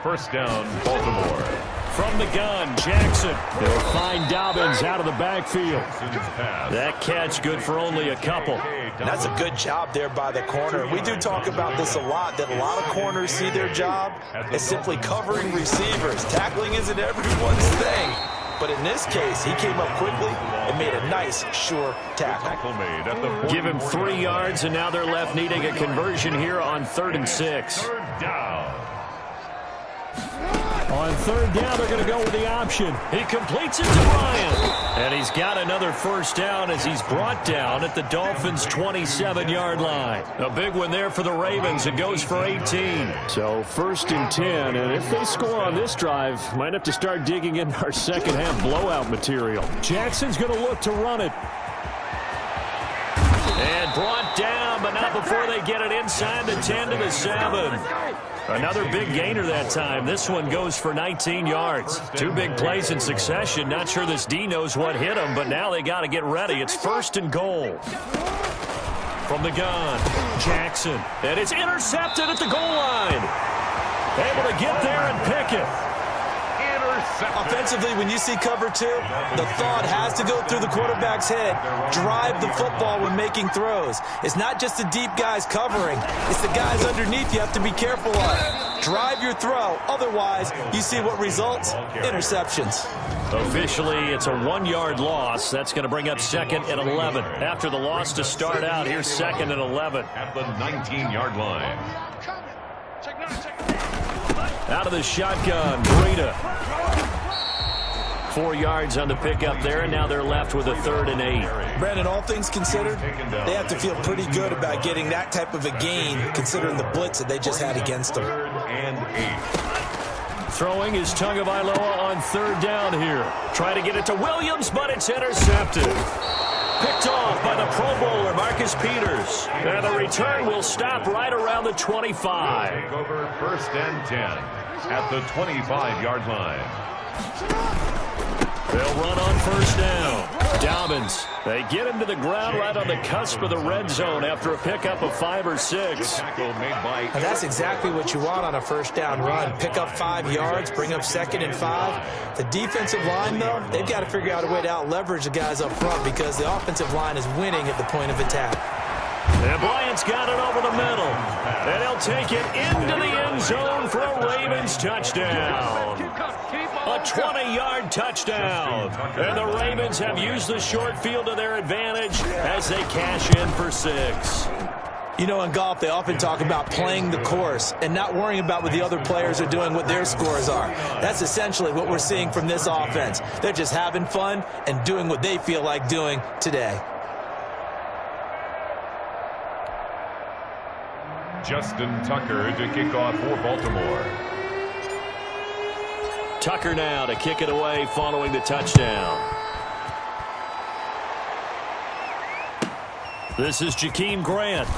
First down, Baltimore. From the gun, Jackson. They'll find Dobbins out of the backfield. That catch good for only a couple. That's a good job there by the corner. We do talk about this a lot, that a lot of corners see their job as simply covering receivers. Tackling isn't everyone's thing. But in this case, he came up quickly and made a nice, sure tackle. Give him 3 yards, and now they're left needing a conversion here on 3rd and 6. Third down. On 3rd down, they're going to go with the option. He completes it to Bryant. And he's got another first down as he's brought down at the Dolphins' 27-yard line. A big one there for the Ravens. It goes for 18. So 1st and 10, and if they score on this drive, might have to start digging in our second-half blowout material. Jackson's going to look to run it. And brought down, but not before they get it inside the 10 to the 7. Another big gainer that time. This one goes for 19 yards. 2 big plays in succession. Not sure this D knows what hit him, but now they got to get ready. It's 1st and goal. From the gun, Jackson. And it's intercepted at the goal line. Able to get there and pick it. Offensively, when you see cover 2, the thought has to go through the quarterback's head. Drive the football when making throws. It's not just the deep guys covering. It's the guys underneath you have to be careful of. Drive your throw. Otherwise, you see what results? Interceptions. Officially, it's a 1-yard loss. That's going to bring up 2nd and 11. After the loss to start out, here's 2nd and 11. At the 19-yard line. Out of the shotgun, Breida. 4 yards on the pickup there, and now they're left with a 3rd and 8. Brandon, all things considered, they have to feel pretty good about getting that type of a gain, considering the blitz that they just had against them. 3rd and 8. Throwing is Tagovailoa on 3rd down here. Trying to get it to Williams, but it's intercepted. Picked off by the Pro Bowler, Marcus Peters. And the return will stop right around the 25. Take over 1st and 10 at the 25-yard line. They'll run on first down. Dobbins, they get him to the ground right on the cusp of the red zone after a pickup of 5 or 6. And that's exactly what you want on a first down run. Pick up 5 yards, bring up 2nd and 5. The defensive line, though, they've got to figure out a way to out-leverage the guys up front because the offensive line is winning at the point of attack. And Bryant's got it over the middle. And he'll take it into the end zone for a Ravens touchdown. A 20-yard touchdown. And the Ravens have used the short field to their advantage as they cash in for 6. You know, in golf, they often talk about playing the course and not worrying about what the other players are doing, what their scores are. That's essentially what we're seeing from this offense. They're just having fun and doing what they feel like doing today. Justin Tucker to kick off for Baltimore. Tucker now to kick it away following the touchdown. This is Jakeem Grant.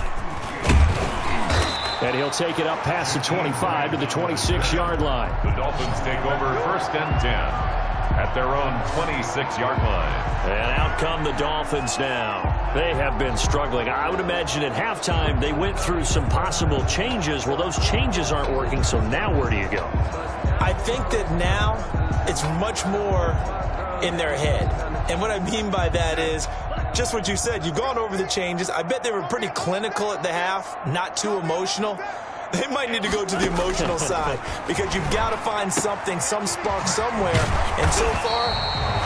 And he'll take it up past the 25 to the 26-yard line. The Dolphins take over 1st and 10 at their own 26-yard line. And out come the Dolphins now. They have been struggling. I would imagine at halftime they went through some possible changes. Well, those changes aren't working, so now where do you go? I think that now it's much more in their head. And what I mean by that is just what you said. You've gone over the changes. I bet they were pretty clinical at the half, not too emotional. They might need to go to the emotional side because you've got to find something, some spark somewhere. And so far,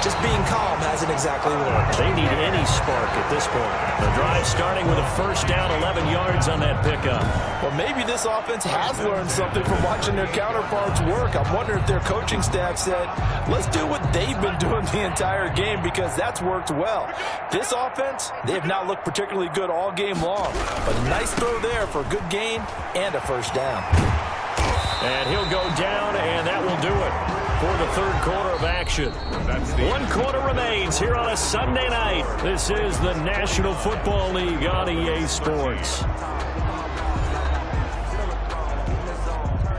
just being calm hasn't exactly worked. They need any spark at this point. The drive starting with a first down, 11 yards on that pickup. Well, maybe this offense has learned something from watching their counterparts work. I'm wondering if their coaching staff said, let's do what they've been doing the entire game because that's worked well. This offense, they have not looked particularly good all game long. But a nice throw there for a good gain and a first down. And he'll go down, and that will do it for the third quarter of action. 1 quarter remains here on a Sunday night. This is the National Football League on EA Sports.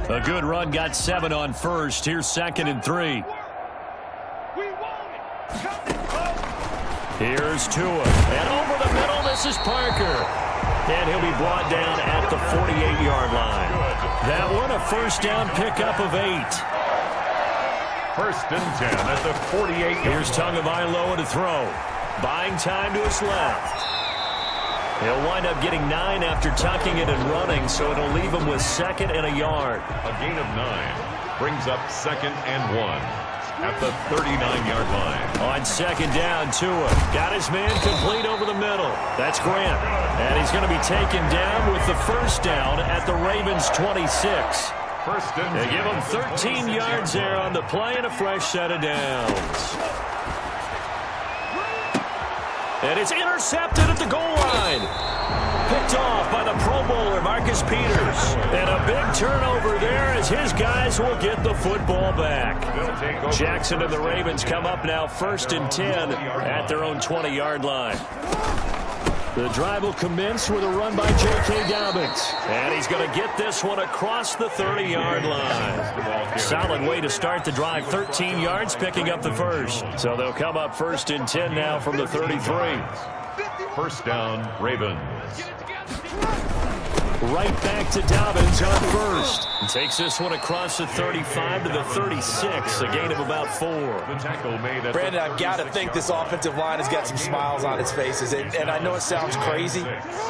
A good run, got 7 on first. Here's 2nd and 3. Here's Tua. And over the middle, this is Parker. And he'll be brought down at the 48-yard line. That one, a first down pickup of 8. 1st and 10 at the 48-yard line. Here's Tagovailoa to throw. Buying time to his left. He'll wind up getting 9 after tucking it and running, so it'll leave him with 2nd and a yard. A gain of 9 brings up 2nd and 1 at the 39-yard line. On 2nd down, Tua got his man complete over the middle. That's Grant. And he's going to be taken down with the first down at the Ravens' 26. 1st and 10. They give him 13 yards there on the play and a fresh set of downs. And it's intercepted at the goal line. Picked off by the Pro Bowler, Marcus Peters. And a big turnover there as his guys will get the football back. Jackson and the Ravens come up now 1st and 10 at their own 20-yard line. The drive will commence with a run by J.K. Dobbins. And he's going to get this one across the 30-yard line. Solid way to start the drive. 13 yards, picking up the first. So they'll come up 1st and 10 now from the 33. First down, Ravens. Right back to Dobbins on first. He takes this one across the 35 to the 36, a gain of about 4. The tackle made at Brandon, I've got to think this offensive line has got some smiles on its faces. And I know it sounds crazy,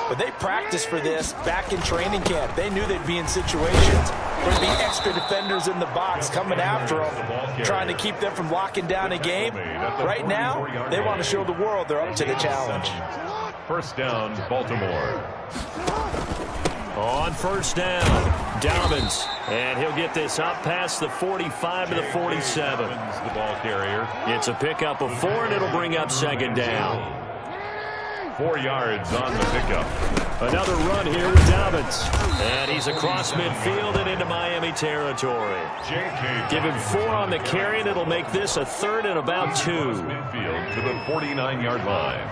but they practiced for this back in training camp. They knew they'd be in situations where there'd be extra defenders in the box coming after them, trying to keep them from locking down a game. Right now, they want to show the world they're up to the challenge. First down, Baltimore. On first down, Dobbins, and he'll get this up past the 45 to the 47. The ball carrier. It's a pickup of 4, and it'll bring up 2nd down. 4 yards on the pickup. Another run here with Dobbins, and he's across midfield and into Miami territory. Give him 4 on the carry, and it'll make this a 3rd and about 2. Midfield to the 49-yard line.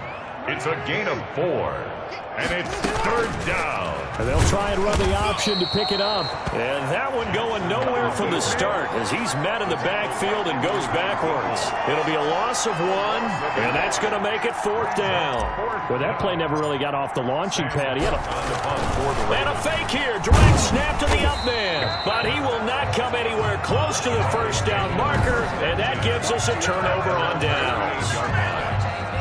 It's a gain of 4. And it's third down. And they'll try and run the option to pick it up. And that one going nowhere from the start as he's met in the backfield and goes backwards. It'll be a loss of 1, and that's going to make it fourth down. Well, that play never really got off the launching pad. He had a fake here. Direct snap to the up man. But he will not come anywhere close to the first down marker, and that gives us a turnover on downs.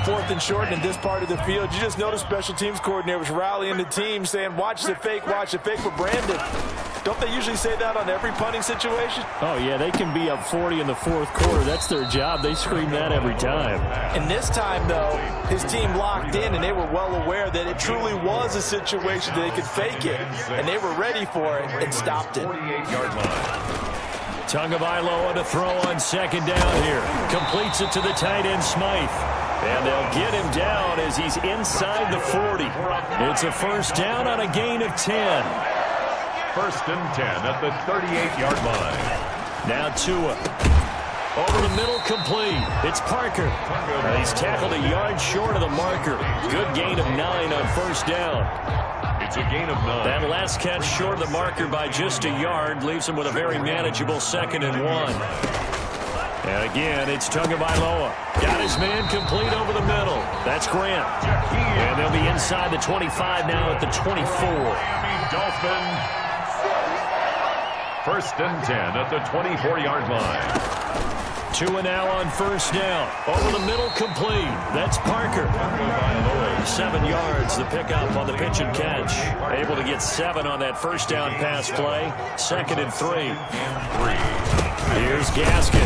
4th and short in this part of the field. You just noticed special teams coordinators rallying the team saying, watch the fake for Brandon. Don't they usually say that on every punting situation? Oh, yeah, they can be up 40 in the fourth quarter. That's their job. They scream that every time. And this time, though, his team locked in, and they were well aware that it truly was a situation that they could fake it, and they were ready for it and stopped it. 48-yard line. Tagovailoa to throw on second down here. Completes it to the tight end, Smythe. And they'll get him down as he's inside the 40. It's a first down on a gain of 10. 1st and 10 at the 38-yard line. Now Tua. Over the middle, complete. It's Parker. He's tackled a yard short of the marker. Good gain of 9 on first down. It's a gain of 9. That last catch short of the marker by just a yard leaves him with a very manageable 2nd and 1. And again, it's Tagovailoa. Got his man complete over the middle. That's Grant. And they'll be inside the 25 now at the 24. Miami Dolphins. 1st and 10 at the 24-yard line. Tua now on first down. Over the middle, complete. That's Parker. 7 yards, the pickup on the pitch and catch. Able to get 7 on that first down pass play. 2nd and 3. Here's Gaskin.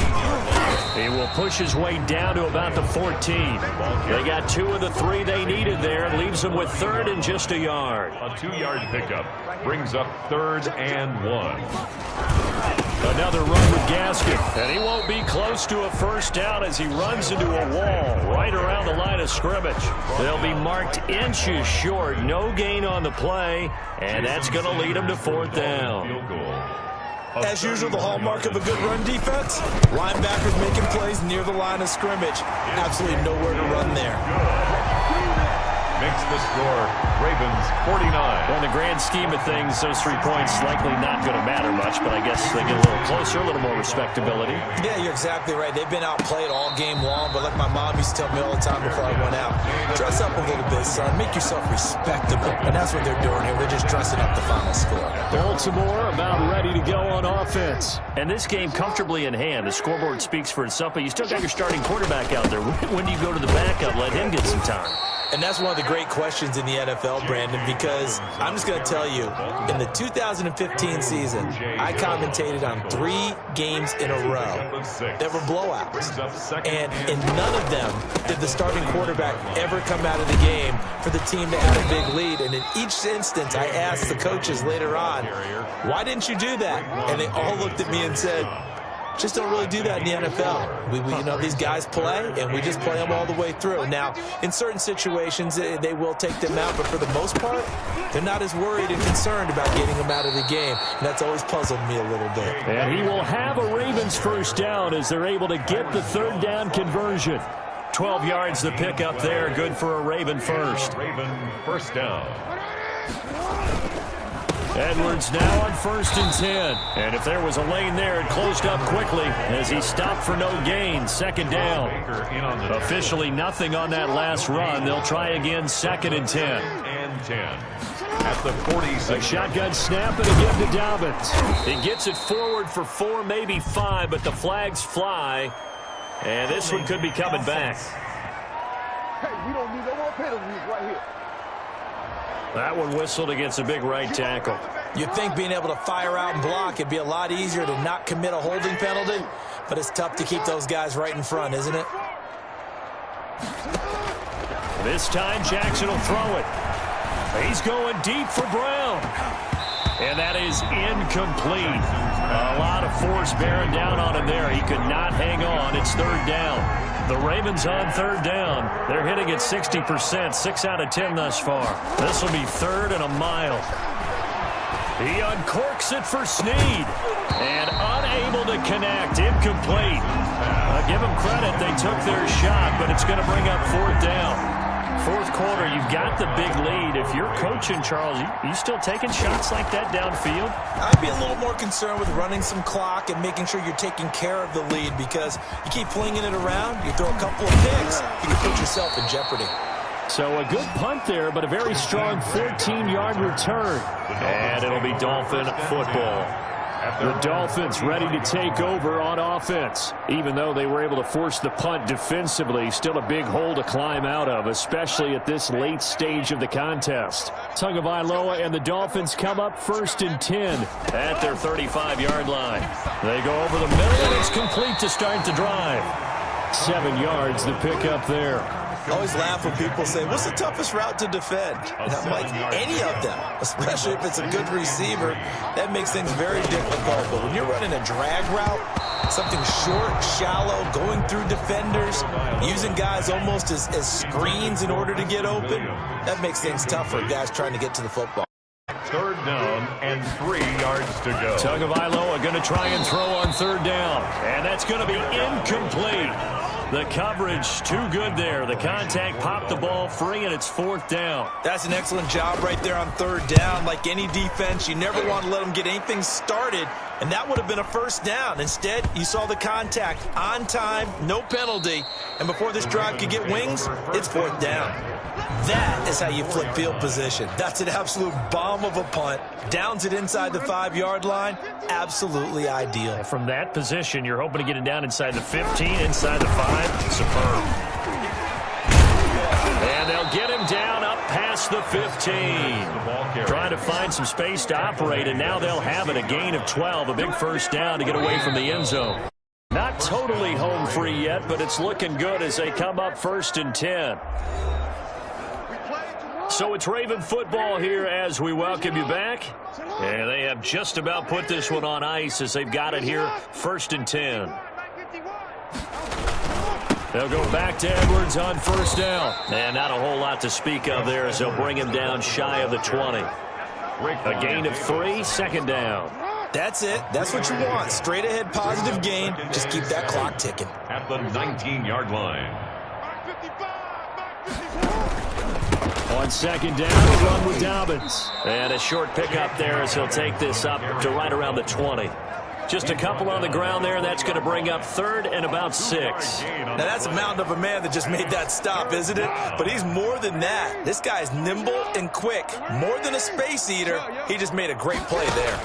He will push his way down to about the 14. They got 2 of the 3 they needed there. Leaves them with 3rd and just a yard. A 2-yard pickup brings up 3rd and 1. Another run with Gaskin. And he won't be close to a first down as he runs into a wall right around the line of scrimmage. They'll be marked inches short. No gain on the play. And that's going to lead them to 4th down. As usual, the hallmark of a good run defense, linebackers making plays near the line of scrimmage. Absolutely nowhere to run there. Makes the score Ravens 49. Well, in the grand scheme of things, those 3 points likely not going to matter much, but I guess they get a little closer, a little more respectability. Yeah, you're exactly right. They've been outplayed all game long, but like my mom used to tell me all the time before I went out, dress up a little bit, son. Make yourself respectable. And that's what they're doing here. They're just dressing up the final score. Baltimore about ready to go on offense. And this game comfortably in hand. The scoreboard speaks for itself, but you still got your starting quarterback out there. When do you go to the backup? Let him get some time. And that's one of the great questions in the NFL, Brandon, because I'm just going to tell you, in the 2015 season, I commentated on 3 games in a row that were blowouts. And in none of them did the starting quarterback ever come out of the game for the team that had a big lead. And in each instance, I asked the coaches later on, why didn't you do that? And they all looked at me and said, just don't really do that in the NFL. We you know, these guys play, and we just play them all the way through. Now, in certain situations, they will take them out, but for the most part, they're not as worried and concerned about getting them out of the game. And that's always puzzled me a little bit. And he will have a Ravens first down as they're able to get the 3rd down conversion. 12 yards the pickup there, good for a Raven first. Raven first down. Edwards now on 1st and 10. And if there was a lane there, it closed up quickly as he stopped for no gain. 2nd down. Officially nothing on that last run. They'll try again, 2nd and 10. And 10. At the 46. A shotgun snap and again to Dobbins. He gets it forward for 4, maybe 5, but the flags fly. And this one could be coming back. Hey, we don't need no more penalties right here. That one whistled against a big right tackle. You'd think being able to fire out and block, it'd be a lot easier to not commit a holding penalty, but it's tough to keep those guys right in front, isn't it? This time, Jackson will throw it. He's going deep for Brown. And that is incomplete. A lot of force bearing down on him there. He could not hang on. It's 3rd down. The Ravens on 3rd down. They're hitting at 60%, 6 out of 10 thus far. This will be 3rd and a mile. He uncorks it for Snead. And unable to connect. Incomplete. Give them credit. They took their shot, but it's going to bring up 4th down. fourth quarter, you've got the big lead. If you're coaching, Charles, you still taking shots like that downfield? I'd be a little more concerned with running some clock and making sure you're taking care of the lead, because you keep flinging it around, you throw a couple of picks, you can put yourself in jeopardy. So a good punt there, but a very strong 14-yard return. And it'll be Dolphin football. The Dolphins ready to take over on offense. Even though they were able to force the punt defensively, still a big hole to climb out of, especially at this late stage of the contest. Tagovailoa and the Dolphins come up 1st and 10 at their 35-yard line. They go over the middle, and it's complete to start the drive. 7 yards the pickup there. I always laugh when people say, what's the toughest route to defend? And I'm like, any of them, especially if it's a good receiver. That makes things very difficult. But when you're running a drag route, something short, shallow, going through defenders, using guys almost as screens in order to get open, that makes things tough for guys trying to get to the football. 3rd down and 3 yards to go. Tagovailoa going to try and throw on 3rd down. And that's going to be incomplete. The coverage too good there. The contact popped the ball free, and it's 4th down. That's an excellent job right there on 3rd down. Like any defense, you never want to let them get anything started, and that would have been a 1st down. Instead, you saw the contact on time, no penalty, and before this drive could get wings, it's 4th down. That is how you flip field position. That's an absolute bomb of a punt. Downs it inside the 5-yard line. Absolutely ideal. From that position, you're hoping to get it down inside the 15, inside the 5. Superb. And they'll get him down up past the 15. Trying to find some space to operate, and now they'll have it. A gain of 12, a big 1st down to get away from the end zone. Not totally home free yet, but it's looking good as they come up 1st and 10. So it's Raven football here as we welcome you back. And they have just about put this one on ice as they've got it here, 1st and 10. They'll go back to Edwards on 1st down. And not a whole lot to speak of there as they'll bring him down shy of the 20. A gain of 3, 2nd down. That's it. That's what you want. Straight ahead positive gain. Just keep that clock ticking. At the 19-yard line. On 2nd down, a run with Dobbins. And a short pickup there as he'll take this up to right around the 20. Just a couple on the ground there. That's going to bring up 3rd and about 6. Now, that's a mountain of a man that just made that stop, isn't it? But he's more than that. This guy's nimble and quick. More than a space eater. He just made a great play there.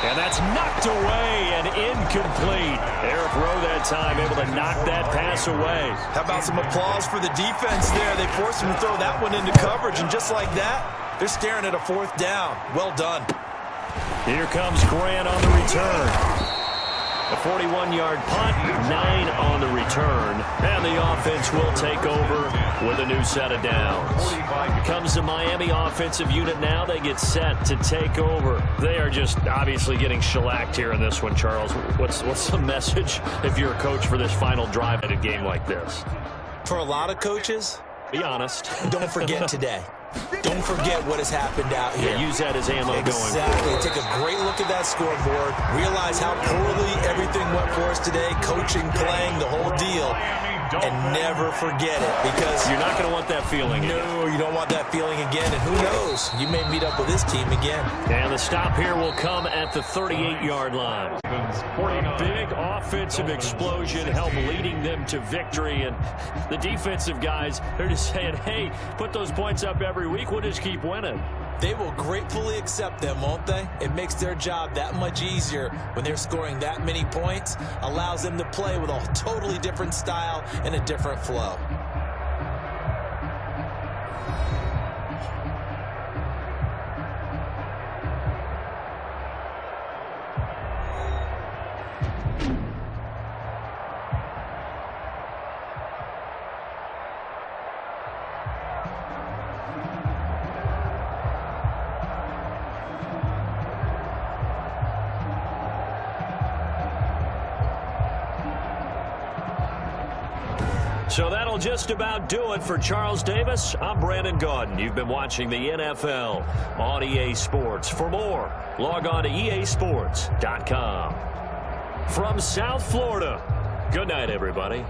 And that's knocked away and incomplete. Eric Rowe that time able to knock that pass away. How about some applause for the defense there? They forced him to throw that one into coverage, and just like that, they're staring at a 4th down. Well done. Here comes Grant on the return. A 41-yard punt, 9 on the return. And the offense will take over with a new set of downs. Comes the Miami offensive unit now. They get set to take over. They are just obviously getting shellacked here in this one, Charles. What's the message if you're a coach for this final drive at a game like this? For a lot of coaches, be honest. Don't forget today. Don't forget what has happened out here. Yeah, use that as ammo going forward. Exactly. Take a great look at that scoreboard. Realize how poorly everything went for us today. Coaching, playing, the whole deal. And never forget it, because you're not going to want that feeling again. No, you don't want that feeling again. And who knows? You may meet up with this team again. And the stop here will come at the 38-yard line. A big offensive explosion helped leading them to victory. And the defensive guys, they're just saying, hey, put those points up every week. We'll just keep winning. They will gratefully accept them, won't they? It makes their job that much easier when they're scoring that many points. Allows them to play with a totally different style and a different flow. So that'll just about do it for Charles Davis. I'm Brandon Gaudin. You've been watching the NFL on EA Sports. For more, log on to easports.com. From South Florida, good night, everybody.